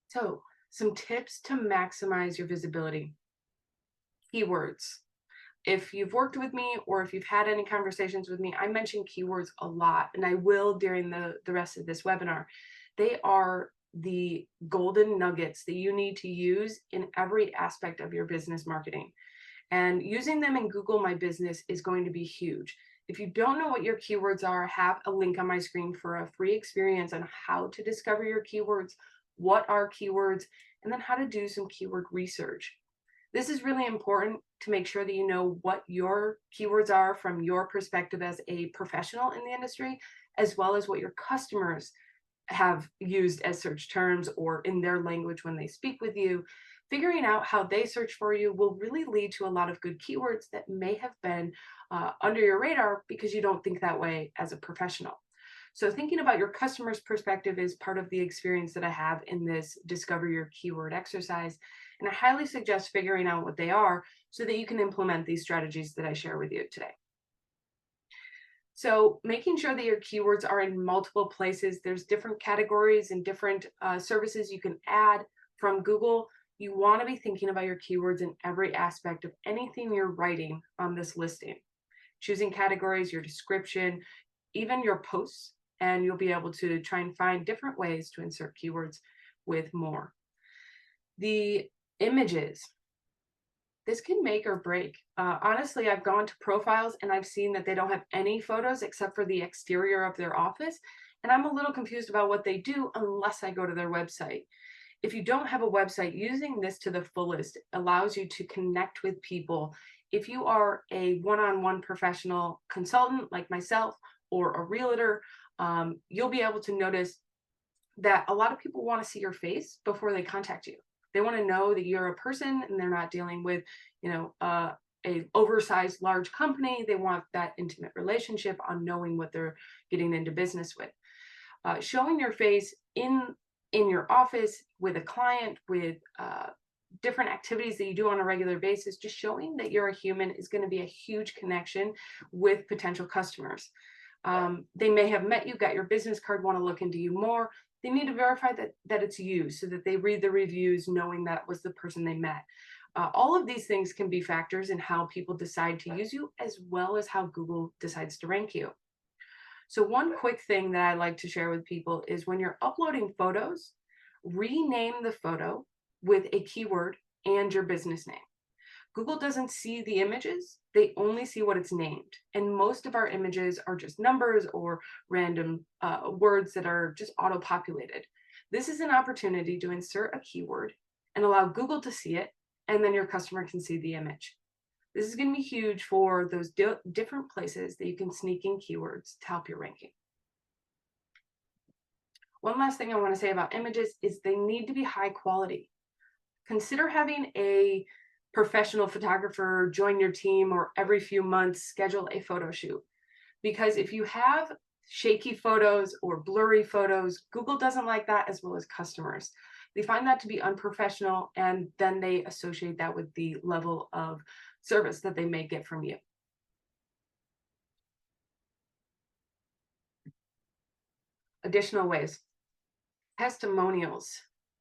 So, some tips to maximize your visibility. Keywords. If you've worked with me or if you've had any conversations with me, I mention keywords a lot, and I will during the rest of this webinar. They are the golden nuggets that you need to use in every aspect of your business marketing. And using them in Google My Business is going to be huge. If you don't know what your keywords are, I have a link on my screen for a free experience on how to discover your keywords, what are keywords, and then how to do some keyword research. This is really important to make sure that you know what your keywords are from your perspective as a professional in the industry, as well as what your customers have used as search terms or in their language when they speak with you. Figuring out how they search for you will really lead to a lot of good keywords that may have been under your radar because you don't think that way as a professional. So thinking about your customer's perspective is part of the experience that I have in this Discover Your Keyword exercise. And I highly suggest figuring out what they are so that you can implement these strategies that I share with you today. So making sure that your keywords are in multiple places, there's different categories and different services you can add from Google. You want to be thinking about your keywords in every aspect of anything you're writing on this listing. Choosing categories, your description, even your posts, and you'll be able to try and find different ways to insert keywords with more. The images. This can make or break. Honestly, I've gone to profiles and I've seen that they don't have any photos except for the exterior of their office. And I'm a little confused about what they do unless I go to their website. If you don't have a website, using this to the fullest allows you to connect with people. If you are a one-on-one professional consultant like myself or a realtor, you'll be able to notice that a lot of people want to see your face before they contact you. They want to know that you're a person and they're not dealing with, a oversized large company. They want that intimate relationship on knowing what they're getting into business with. Showing your face in your office with a client, with different activities that you do on a regular basis, just showing that you're a human is going to be a huge connection with potential customers. They may have met you, got your business card, want to look into you more. They need to verify that it's you so that they read the reviews knowing that was the person they met. All of these things can be factors in how people decide to use you, as well as how Google decides to rank you. So one quick thing that I like to share with people is when you're uploading photos, rename the photo with a keyword and your business name. Google doesn't see the images, they only see what it's named. And most of our images are just numbers or random words that are just auto-populated. This is an opportunity to insert a keyword and allow Google to see it, and then your customer can see the image. This is going to be huge for those different places that you can sneak in keywords to help your ranking. One last thing I want to say about images is they need to be high quality. Consider having a professional photographer join your team, or every few months schedule a photo shoot. Because if you have shaky photos or blurry photos, Google doesn't like that, as well as customers. They find that to be unprofessional, and then they associate that with the level of service that they may get from you. Additional ways. Testimonials.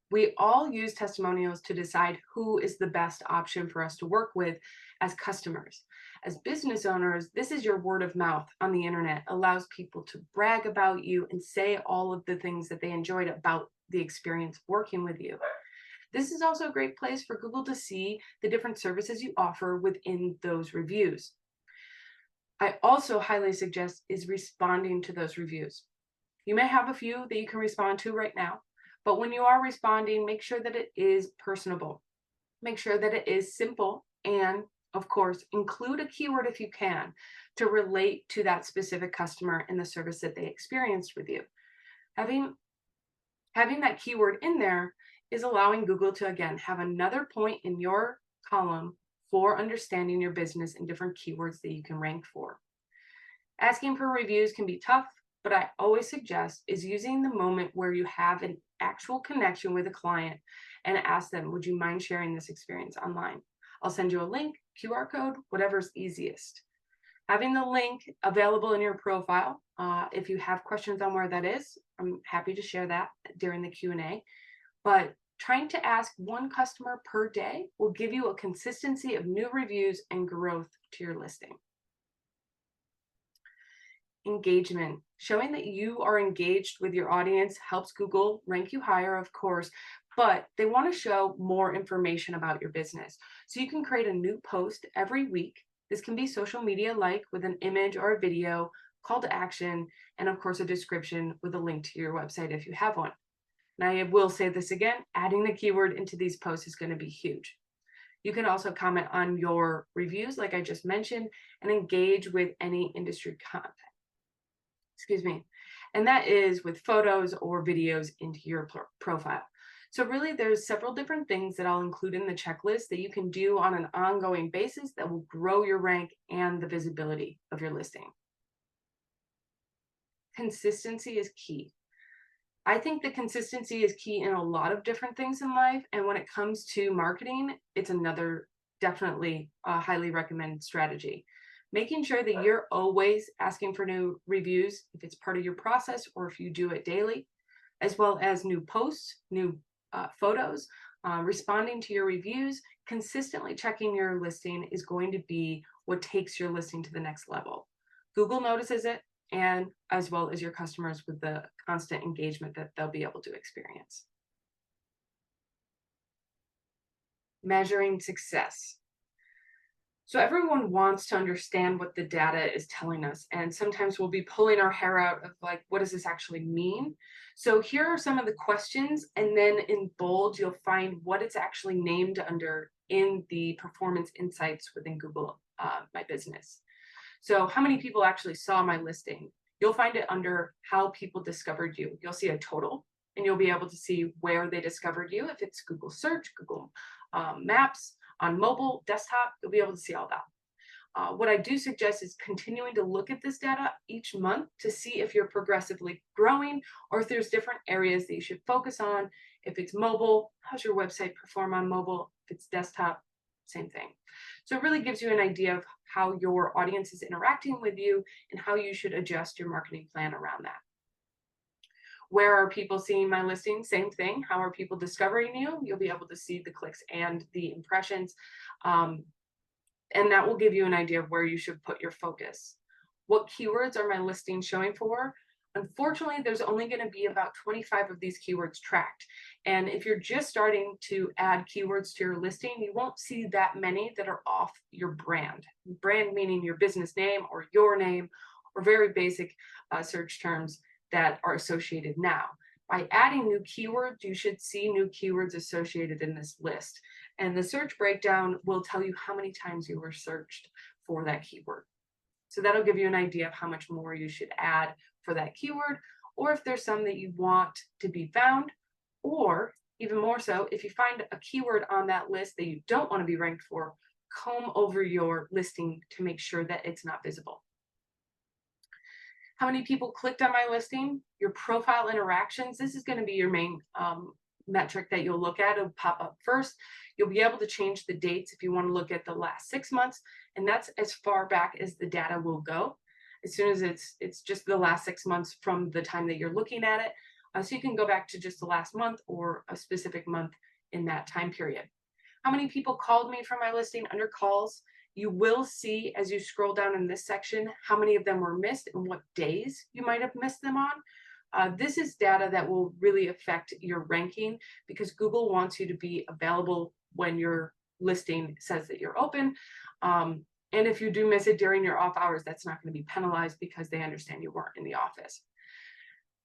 We all use testimonials to decide who is the best option for us to work with as customers. As business owners, this is your word of mouth on the internet, allows people to brag about you and say all of the things that they enjoyed about the experience working with you. This is also a great place for Google to see the different services you offer within those reviews. I also highly suggest is responding to those reviews. You may have a few that you can respond to right now, but when you are responding, make sure that it is personable. Make sure that it is simple, and of course, include a keyword if you can to relate to that specific customer and the service that they experienced with you. Having that keyword in there is allowing Google to, again, have another point in your column for understanding your business and different keywords that you can rank for. Asking for reviews can be tough, but I always suggest is using the moment where you have an actual connection with a client and ask them, would you mind sharing this experience online? I'll send you a link, QR code, whatever's easiest. Having the link available in your profile, if you have questions on where that is, I'm happy to share that during the Q&A. But Trying to ask one customer per day will give you a consistency of new reviews and growth to your listing. Engagement. Showing that you are engaged with your audience helps Google rank you higher, of course, but they want to show more information about your business. So you can create a new post every week. This can be social media like with an image or a video, call to action, and of course a description with a link to your website if you have one. Now I will say this again, adding the keyword into these posts is going to be huge. You can also comment on your reviews like I just mentioned and engage with any industry content. Excuse me. And that is with photos or videos into your profile. So really there's several different things that I'll include in the checklist that you can do on an ongoing basis that will grow your rank and the visibility of your listing. Consistency is key. I think that consistency is key in a lot of different things in life. And when it comes to marketing, it's another definitely highly recommended strategy. Making sure that you're always asking for new reviews, if it's part of your process or if you do it daily, as well as new posts, new photos, responding to your reviews, consistently checking your listing is going to be what takes your listing to the next level. Google notices it, and as well as your customers with the constant engagement that they'll be able to experience. Measuring success. So everyone wants to understand what the data is telling us, and sometimes we'll be pulling our hair out of like, what does this actually mean? So here are some of the questions, and then in bold, you'll find what it's actually named under in the performance insights within Google My Business. So how many people actually saw my listing? You'll find it under how people discovered you. You'll see a total, and you'll be able to see where they discovered you. If it's Google search, Google Maps, on mobile, desktop, you'll be able to see all that. What I do suggest is continuing to look at this data each month to see if you're progressively growing or if there's different areas that you should focus on. If it's mobile, how's your website perform on mobile? If it's desktop, same thing. So it really gives you an idea of how your audience is interacting with you and how you should adjust your marketing plan around that. Where are people seeing my listing? Same thing. How are people discovering you? You'll be able to see the clicks and the impressions. And that will give you an idea of where you should put your focus. What keywords are my listings showing for? Unfortunately, there's only going to be about 25 of these keywords tracked. And if you're just starting to add keywords to your listing, you won't see that many that are off your brand. Brand meaning your business name or your name or very basic search terms that are associated now. By adding new keywords, you should see new keywords associated in this list. And the search breakdown will tell you how many times you were searched for that keyword. So that'll give you an idea of how much more you should add for that keyword, or if there's some that you want to be found, or even more so, if you find a keyword on that list that you don't want to be ranked for, comb over your listing to make sure that it's not visible. How many people clicked on my listing? Your profile interactions. This is going to be your main metric that you'll look at. It'll pop up first. You'll be able to change the dates if you want to look at the last 6 months, and that's as far back as the data will go. As soon as it's just the last 6 months from the time that you're looking at it. So you can go back to just the last month or a specific month in that time period. How many people called me from my listing? Under calls, you will see as you scroll down in this section how many of them were missed and what days you might have missed them on. This is data that will really affect your ranking because Google wants you to be available when your listing says that you're open. And if you do miss it during your off hours, that's not going to be penalized because they understand you weren't in the office.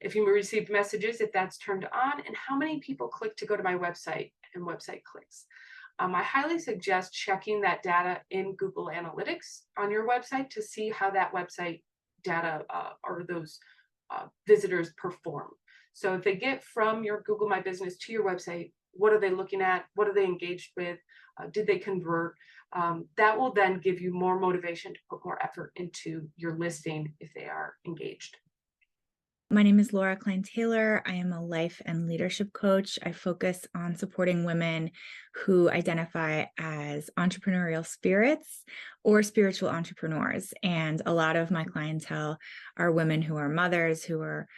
If you receive messages, if that's turned on, and how many people click to go to my website and website clicks. I highly suggest checking that data in Google Analytics on your website to see how that website data or those visitors perform. So if they get from your Google My Business to your website, what are they looking at? What are they engaged with? Did they convert? That will then give you more motivation to put more effort into your listing if they are engaged. My name is Laura Klein-Taylor. I am a life and leadership coach. I focus on supporting women who identify as entrepreneurial spirits or spiritual entrepreneurs. And a lot of my clientele are women who are mothers, who are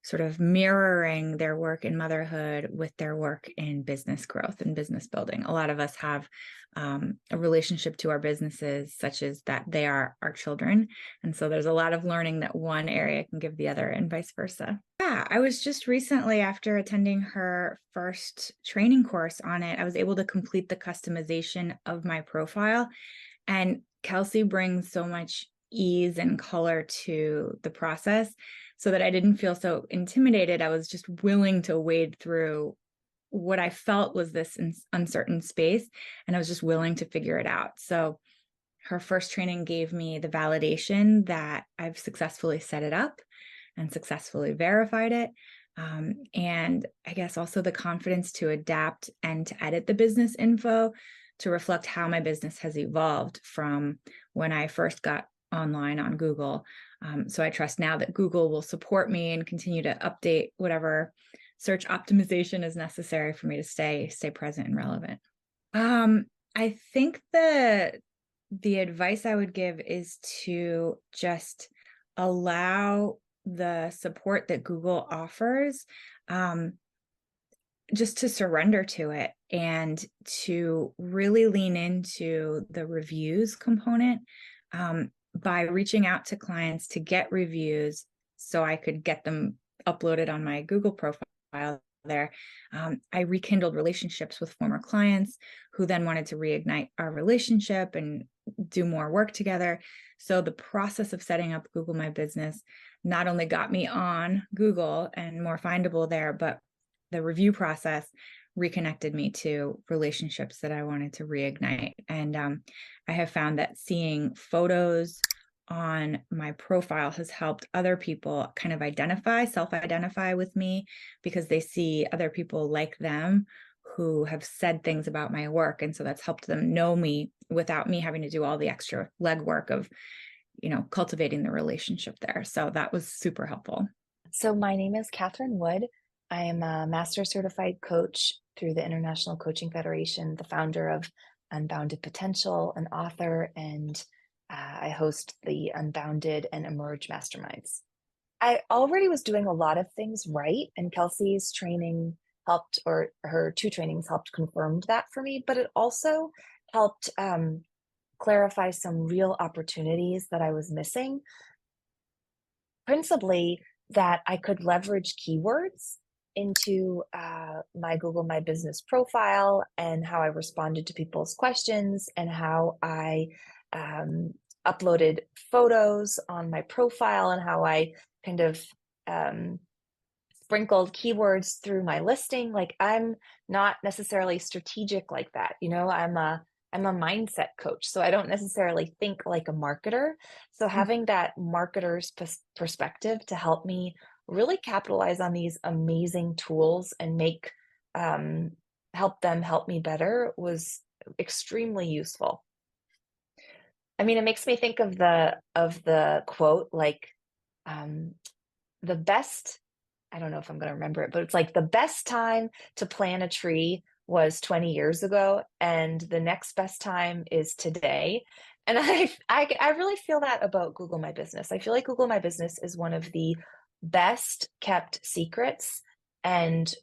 sort of mirroring their work in motherhood with their work in business growth and business building. A lot of us have a relationship to our businesses such as that they are our children. And so there's a lot of learning that one area can give the other and vice versa. Yeah, I was just recently, after attending her first training course on it, I was able to complete the customization of my profile. And Kelsey brings so much ease and color to the process so that I didn't feel so intimidated. I was just willing to wade through what I felt was this uncertain space, and I was just willing to figure it out. So her first training gave me the validation that I've successfully set it up and successfully verified it. And I guess also the confidence to adapt and to edit the business info to reflect how my business has evolved from when I first got online on Google. So I trust now that Google will support me and continue to update whatever search optimization is necessary for me to stay present and relevant. I think the advice I would give is to just allow the support that Google offers, just to surrender to it and to really lean into the reviews component, by reaching out to clients to get reviews so I could get them uploaded on my Google profile there. I rekindled relationships with former clients who then wanted to reignite our relationship and do more work together. So the process of setting up Google My Business not only got me on Google and more findable there, but the review process reconnected me to relationships that I wanted to reignite. And I have found that seeing photos on my profile has helped other people kind of self-identify with me, because they see other people like them who have said things about my work. And so that's helped them know me without me having to do all the extra legwork of, cultivating the relationship there. So that was super helpful. So my name is Catherine Wood. I am a master certified coach through the International Coaching Federation, the founder of Unbounded Potential, an author, and I host the Unbounded and Emerge Masterminds. I already was doing a lot of things right, and Kelsey's training helped, or her 2 trainings helped confirm that for me, but it also helped clarify some real opportunities that I was missing. Principally, that I could leverage keywords into my Google My Business profile, and how I responded to people's questions, and how I uploaded photos on my profile, and how I kind of sprinkled keywords through my listing. Like, I'm not necessarily strategic like that. I'm a mindset coach, so I don't necessarily think like a marketer. So having that marketer's perspective to help me really capitalize on these amazing tools and help them help me better was extremely useful. I mean, it makes me think of the quote, like, the best, I don't know if I'm going to remember it, but it's like, the best time to plant a tree was 20 years ago, and the next best time is today. And I really feel that about Google My Business. I feel like Google My Business is one of the best kept secrets, and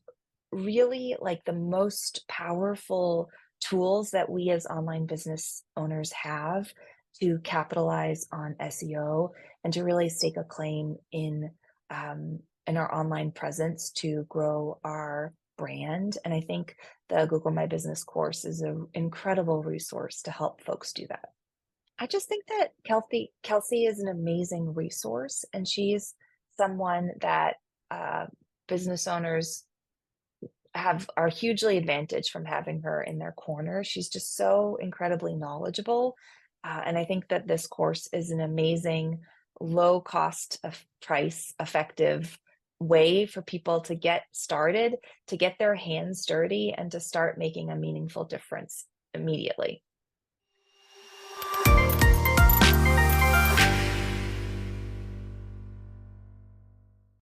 really like the most powerful tools that we as online business owners have to capitalize on SEO and to really stake a claim in our online presence to grow our brand. And I think the Google My Business course is an incredible resource to help folks do that. I just think that Kelsey is an amazing resource, and she's someone that business owners are hugely advantaged from having her in their corner. She's just so incredibly knowledgeable. And I think that this course is an amazing, low cost of price effective way for people to get started, to get their hands dirty, and to start making a meaningful difference immediately.